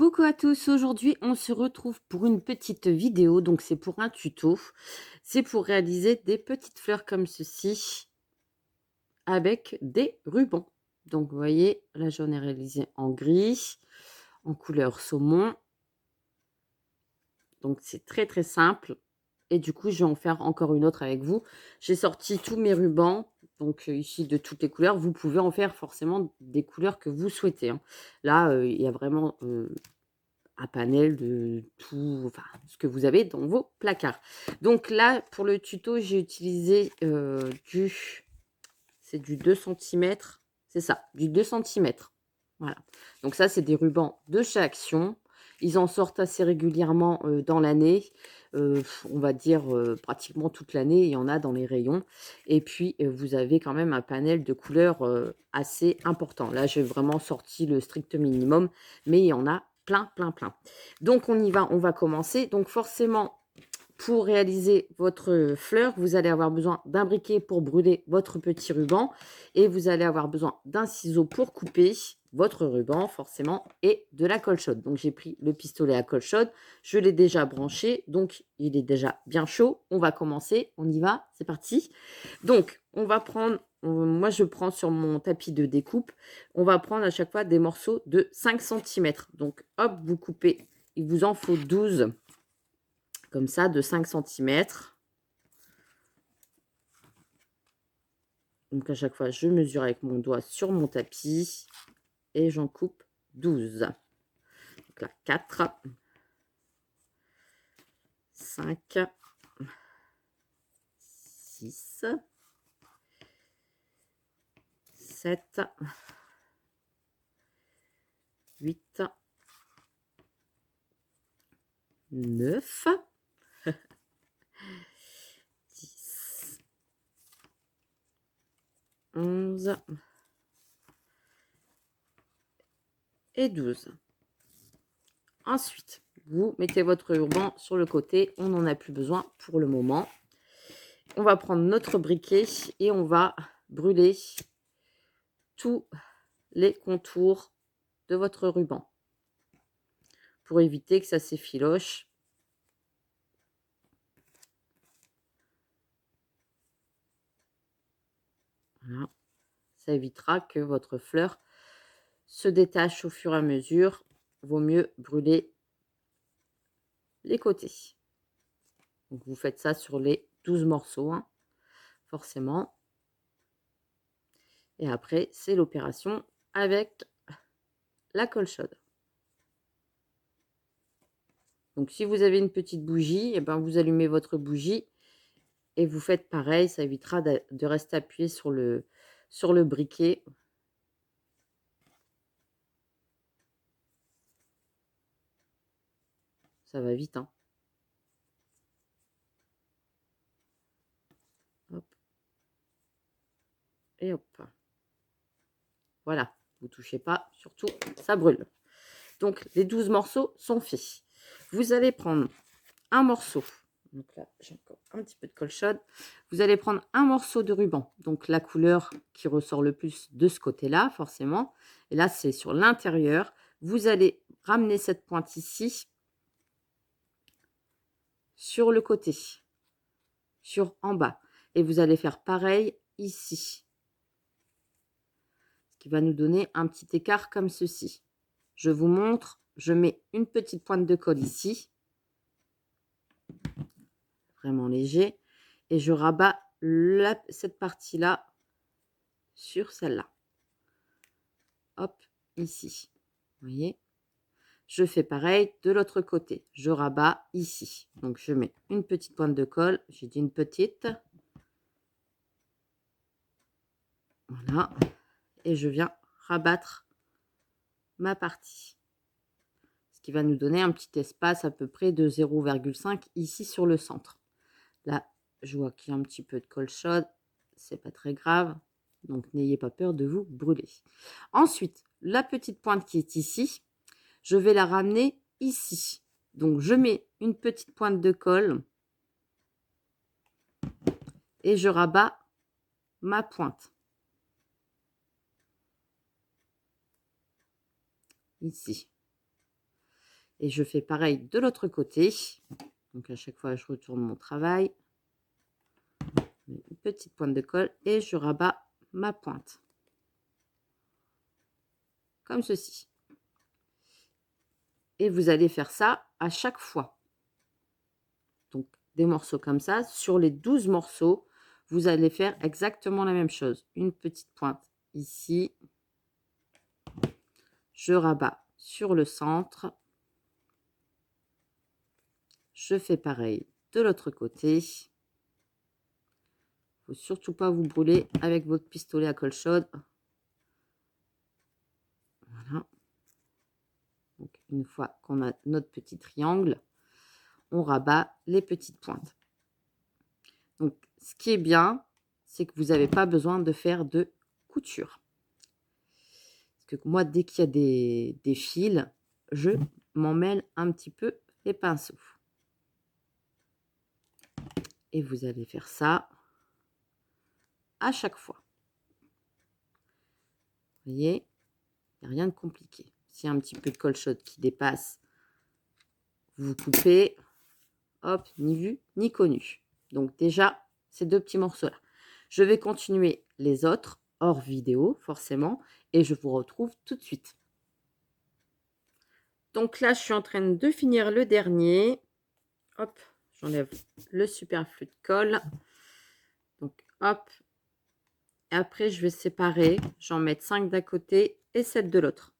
Coucou à tous, aujourd'hui on se retrouve pour une petite vidéo, donc c'est pour un tuto. C'est pour réaliser des petites fleurs comme ceci avec des rubans. Donc vous voyez, là j'en ai réalisé en gris, en couleur saumon. Donc c'est très très simple. Et du coup je vais en faire encore une autre avec vous. J'ai sorti tous mes rubans, donc ici de toutes les couleurs. Vous pouvez en faire forcément des couleurs que vous souhaitez, hein. Là il y a vraiment un panel de tout, enfin, ce que vous avez dans vos placards. Donc là, pour le tuto, j'ai utilisé c'est du 2 centimètres, c'est ça, du 2 centimètres. Voilà. Donc ça, c'est des rubans de chez Action. Ils en sortent assez régulièrement dans l'année. On va dire pratiquement toute l'année, il y en a dans les rayons. Et puis, vous avez quand même un panel de couleurs assez important. Là, j'ai vraiment sorti le strict minimum, mais il y en a plein, plein, plein. Donc, on y va, on va commencer. Donc, forcément, pour réaliser votre fleur, vous allez avoir besoin d'un briquet pour brûler votre petit ruban et vous allez avoir besoin d'un ciseau pour couper votre ruban forcément et de la colle chaude. Donc j'ai pris le pistolet à colle chaude, je l'ai déjà branché, donc il est déjà bien chaud. On va commencer, on y va, c'est parti. Donc on va prendre, moi je prends sur mon tapis de découpe, on va prendre à chaque fois des morceaux de 5 centimètres. Donc hop, vous coupez, il vous en faut 12 comme ça, de 5 centimètres. Donc à chaque fois, je mesure avec mon doigt sur mon tapis et j'en coupe 12. Donc là, 4, 5, 6, 7, 8, 9, 10, 11 et 12. Ensuite, vous mettez votre ruban sur le côté. On n'en a plus besoin pour le moment. On va prendre notre briquet et on va brûler tous les contours de votre ruban pour éviter que ça s'effiloche. Voilà. Ça évitera que votre fleur se détache au fur et à mesure. Vaut mieux brûler les côtés. Donc vous faites ça sur les 12 morceaux, hein, forcément. Et après, c'est l'opération avec la colle chaude. Donc si vous avez une petite bougie, et ben vous allumez votre bougie et vous faites pareil. Ça évitera de rester appuyé sur le briquet. Ça va vite, hein. Hop. Et hop. Voilà, vous touchez pas, surtout ça brûle. Donc les 12 morceaux sont faits. Vous allez prendre un morceau. Donc là, j'ai encore un petit peu de colle chaude. Vous allez prendre un morceau de ruban. Donc la couleur qui ressort le plus de ce côté-là, forcément. Et là, c'est sur l'intérieur. Vous allez ramener cette pointe ici sur le côté, sur en bas. Et vous allez faire pareil ici. Ce qui va nous donner un petit écart comme ceci. Je vous montre, je mets une petite pointe de colle ici. Vraiment léger. Et je rabats cette partie-là sur celle-là. Hop, ici. Vous voyez? Je fais pareil de l'autre côté. Je rabats ici. Donc, je mets une petite pointe de colle. J'ai dit une petite. Voilà. Et je viens rabattre ma partie. Ce qui va nous donner un petit espace à peu près de 0,5 ici sur le centre. Là, je vois qu'il y a un petit peu de colle chaude. C'est pas très grave. Donc, n'ayez pas peur de vous brûler. Ensuite, la petite pointe qui est ici, je vais la ramener ici. Donc, je mets une petite pointe de colle et je rabats ma pointe. Ici. Et je fais pareil de l'autre côté. Donc à chaque fois, je retourne mon travail. Une petite pointe de colle et je rabats ma pointe. Comme ceci. Et vous allez faire ça à chaque fois. Donc des morceaux comme ça. Sur les 12 morceaux, vous allez faire exactement la même chose. Une petite pointe ici. Je rabats sur le centre. Je fais pareil de l'autre côté. Il ne faut surtout pas vous brûler avec votre pistolet à colle chaude. Voilà. Donc, une fois qu'on a notre petit triangle, on rabat les petites pointes. Donc, ce qui est bien, c'est que vous n'avez pas besoin de faire de couture. Parce que moi, dès qu'il y a des fils, je m'en mêle un petit peu les pinceaux. Et vous allez faire ça à chaque fois. Vous voyez, il n'y a rien de compliqué. S'il y a un petit peu de colle chaude qui dépasse, vous coupez. Hop, ni vu ni connu. Donc déjà, ces deux petits morceaux-là. Je vais continuer les autres hors vidéo, forcément, et je vous retrouve tout de suite. Donc là, je suis en train de finir le dernier. Hop, j'enlève le superflu de colle. Donc hop. Et après, je vais séparer. J'en mets 5 d'un côté et 7 de l'autre.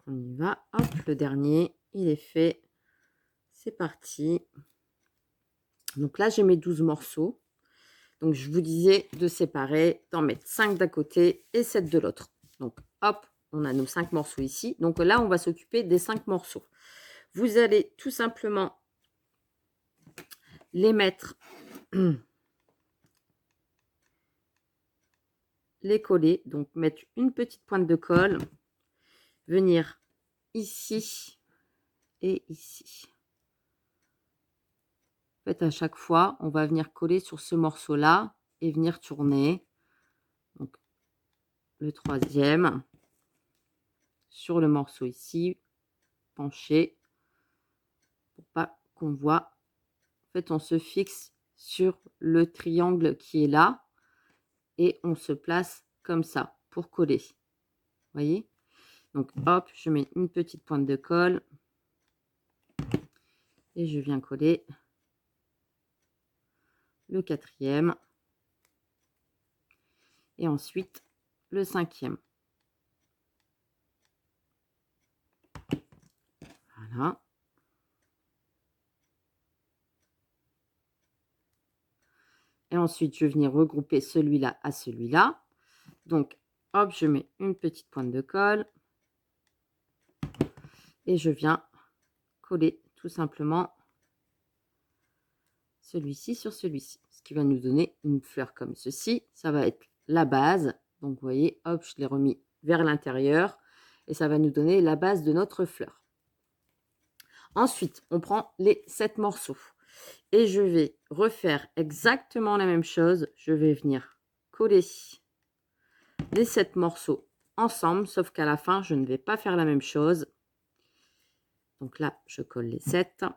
On y va. Hop, le dernier, il est fait. C'est parti. Donc là, j'ai mes 12 morceaux. Donc, je vous disais de séparer, d'en mettre 5 d'un côté et 7 de l'autre. Donc, hop, on a nos 5 morceaux ici. Donc là, on va s'occuper des 5 morceaux. Vous allez tout simplement les mettre, les coller. Donc, mettre une petite pointe de colle. Venir ici et ici. En fait, à chaque fois, on va venir coller sur ce morceau-là et venir tourner. Donc, le troisième sur le morceau ici, penché pour pas qu'on voit. En fait, on se fixe sur le triangle qui est là et on se place comme ça pour coller. Vous voyez? Donc, hop, je mets une petite pointe de colle et je viens coller le quatrième et ensuite le cinquième. Voilà. Et ensuite, je vais venir regrouper celui-là à celui-là. Donc, hop, je mets une petite pointe de colle et je viens coller tout simplement celui-ci sur celui-ci. Ce qui va nous donner une fleur comme ceci. Ça va être la base. Donc, vous voyez, hop, je l'ai remis vers l'intérieur et ça va nous donner la base de notre fleur. Ensuite, on prend les 7 morceaux et je vais refaire exactement la même chose. Je vais venir coller les 7 morceaux ensemble, sauf qu'à la fin, je ne vais pas faire la même chose. Donc là, je colle les 7. En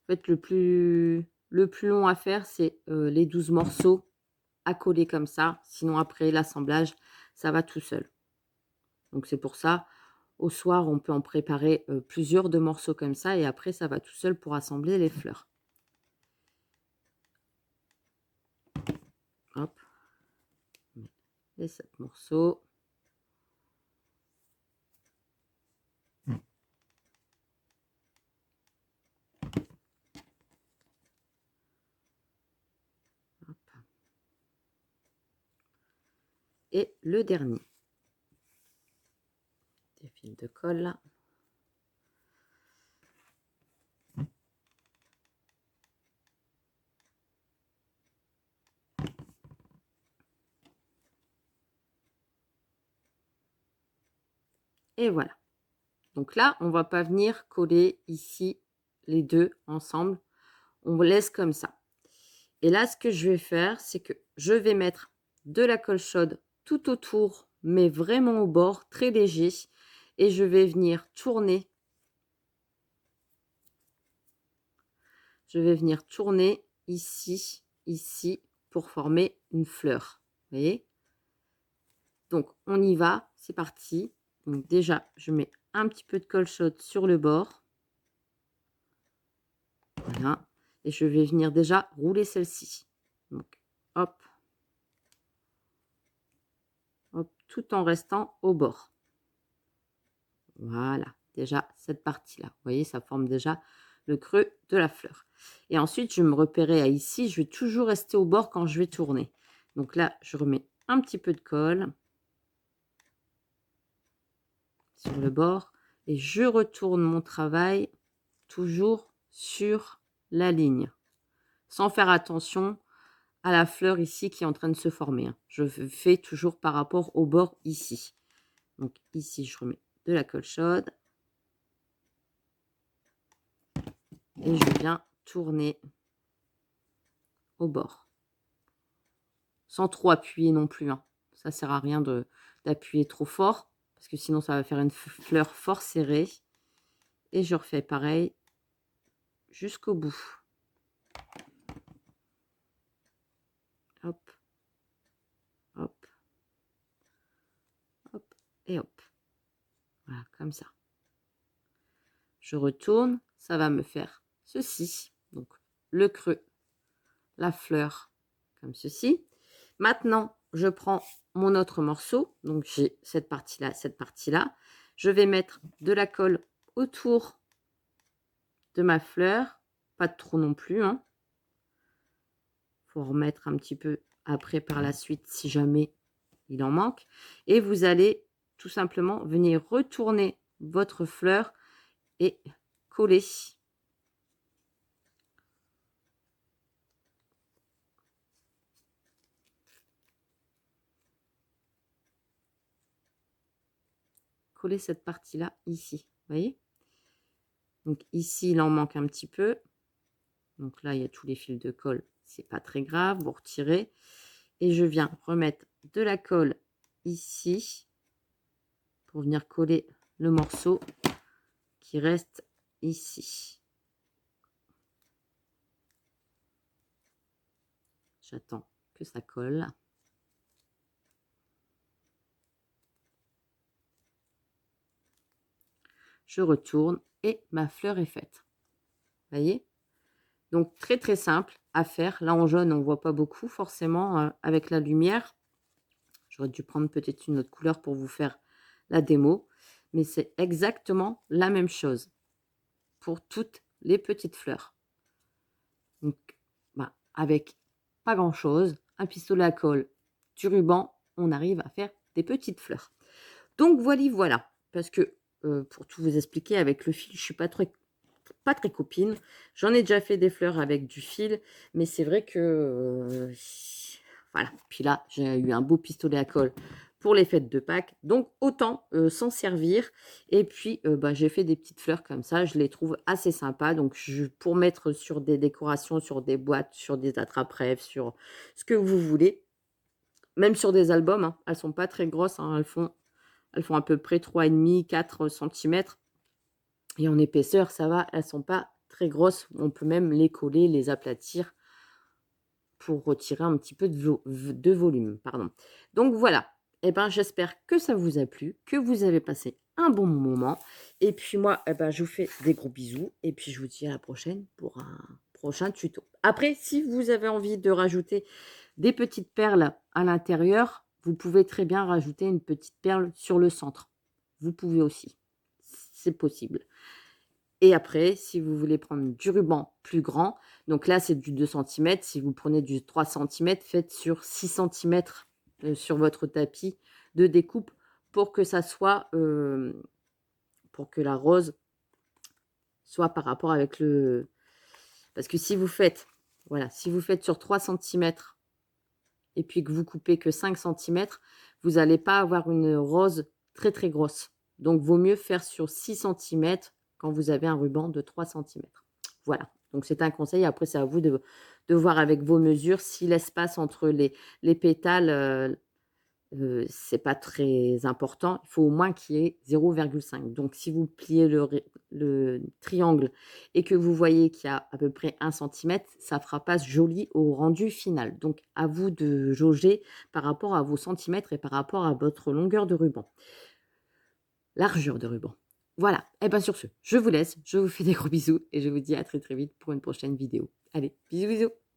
fait, le plus long à faire, c'est les 12 morceaux à coller comme ça. Sinon, après l'assemblage, ça va tout seul. Donc, c'est pour ça, au soir, on peut en préparer plusieurs de morceaux comme ça. Et après, ça va tout seul pour assembler les fleurs. Hop. Les 7 morceaux. Hop. Et le dernier. Des fils de colle. Et voilà. Donc là, on va pas venir coller ici les deux ensemble. On laisse comme ça. Et là, ce que je vais faire, c'est que je vais mettre de la colle chaude tout autour, mais vraiment au bord, très léger. Et je vais venir tourner. Je vais venir tourner ici, ici, pour former une fleur. Vous voyez? Donc, on y va. C'est parti. Donc, déjà, je mets un petit peu de colle chaude sur le bord. Voilà. Et je vais venir déjà rouler celle-ci. Donc, hop. Hop, tout en restant au bord. Voilà. Déjà, cette partie-là. Vous voyez, ça forme déjà le creux de la fleur. Et ensuite, je me repérer à ici. Je vais toujours rester au bord quand je vais tourner. Donc là, je remets un petit peu de colle sur le bord. Et je retourne mon travail toujours sur la ligne. Sans faire attention à la fleur ici qui est en train de se former. Je fais toujours par rapport au bord ici. Donc ici, je remets de la colle chaude. Et je viens tourner au bord. Sans trop appuyer non plus. Hein. Ça ne sert à rien d'appuyer trop fort. Parce que sinon, ça va faire une fleur fort serrée. Et je refais pareil jusqu'au bout. Hop. Hop. Hop. Et hop. Voilà, comme ça. Je retourne. Ça va me faire ceci. Donc, le creux, la fleur, comme ceci. Maintenant, je prends mon autre morceau. Donc, j'ai cette partie-là, cette partie-là. Je vais mettre de la colle autour de ma fleur. Pas de trop non plus. Hein. Faut remettre un petit peu après par la suite si jamais il en manque. Et vous allez tout simplement venir retourner votre fleur et coller. Coller cette partie-là ici. Vous voyez? Donc ici, il en manque un petit peu. Donc là, il y a tous les fils de colle. C'est pas très grave. Vous retirez. Et je viens remettre de la colle ici pour venir coller le morceau qui reste ici. J'attends que ça colle. Je retourne et ma fleur est faite. Vous voyez? Donc, très, très simple à faire. Là, en jaune, on ne voit pas beaucoup forcément avec la lumière. J'aurais dû prendre peut-être une autre couleur pour vous faire la démo. Mais c'est exactement la même chose pour toutes les petites fleurs. Donc, bah, avec pas grand-chose, un pistolet à colle, du ruban, on arrive à faire des petites fleurs. Donc, voilà. Parce que, pour tout vous expliquer, avec le fil, je ne suis pas très copine. J'en ai déjà fait des fleurs avec du fil, mais c'est vrai que voilà. Puis là, j'ai eu un beau pistolet à colle pour les fêtes de Pâques, donc autant s'en servir. Et puis, bah, j'ai fait des petites fleurs comme ça, je les trouve assez sympas. Donc, pour mettre sur des décorations, sur des boîtes, sur des attrape-rêves, sur ce que vous voulez, même sur des albums, hein. Elles sont pas très grosses, hein. Elles font à peu près 3,5-4 cm. Et en épaisseur, ça va, elles sont pas très grosses. On peut même les coller, les aplatir pour retirer un petit peu de volume. Pardon. Donc voilà. Eh ben, j'espère que ça vous a plu, que vous avez passé un bon moment. Et puis moi, eh ben, je vous fais des gros bisous. Et puis je vous dis à la prochaine pour un prochain tuto. Après, si vous avez envie de rajouter des petites perles à l'intérieur, vous pouvez très bien rajouter une petite perle sur le centre. Vous pouvez aussi. C'est possible. Et après, si vous voulez prendre du ruban plus grand, donc là, c'est du 2 cm. Si vous prenez du 3 cm, faites sur 6 cm sur votre tapis de découpe pour que ça soit, pour que la rose soit par rapport avec le... Parce que si vous faites, voilà, si vous faites sur 3 cm et puis que vous coupez que 5 cm, vous n'allez pas avoir une rose très, très grosse. Donc, vaut mieux faire sur 6 centimètres quand vous avez un ruban de 3 centimètres. Voilà, donc c'est un conseil. Après, c'est à vous de voir avec vos mesures si l'espace entre les pétales, c'est pas très important. Il faut au moins qu'il y ait 0,5. Donc si vous pliez le triangle et que vous voyez qu'il y a à peu près 1 centimètre, ça fera pas joli au rendu final. Donc à vous de jauger par rapport à vos centimètres et par rapport à votre longueur de ruban, largeur de ruban. Voilà, et bien sur ce, je vous laisse, je vous fais des gros bisous et je vous dis à très très vite pour une prochaine vidéo. Allez, bisous bisous!